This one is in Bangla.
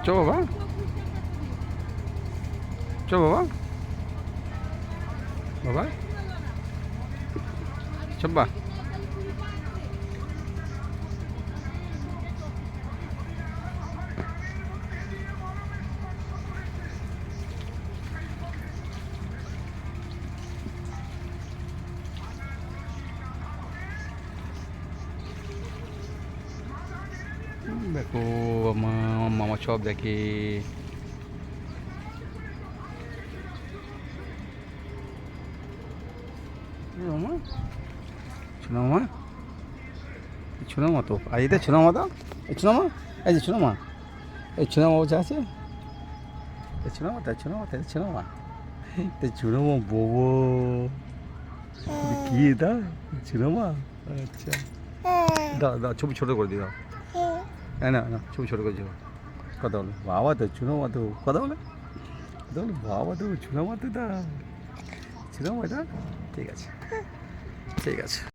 চ বাবা, চ বাবা, বাবা চব্বা। দেখো মামা সব দেখে। মামা শোনো মা, শোনো মা তো আজ এটা শোনো মা, দাও এই শোনো মা, এই যে শোনো মা, এই শোনো মা বসে আছে, এই শোনো মা, তাই শোনো মা, তাই শোনো মা, তাই শোনো মা ববো কি এটা শোনো মা। আচ্ছা দাও দাও, ছবি ছোটো করে দিই, দাও না না ছবি ছোটো করে দিও। কথা বলো বাবা, তো শোনো মা, তো কথা বলে, কথা বলো বাবা, তো শোনো মা, তো এটা শোনো মা, এটা ঠিক আছে, ঠিক আছে।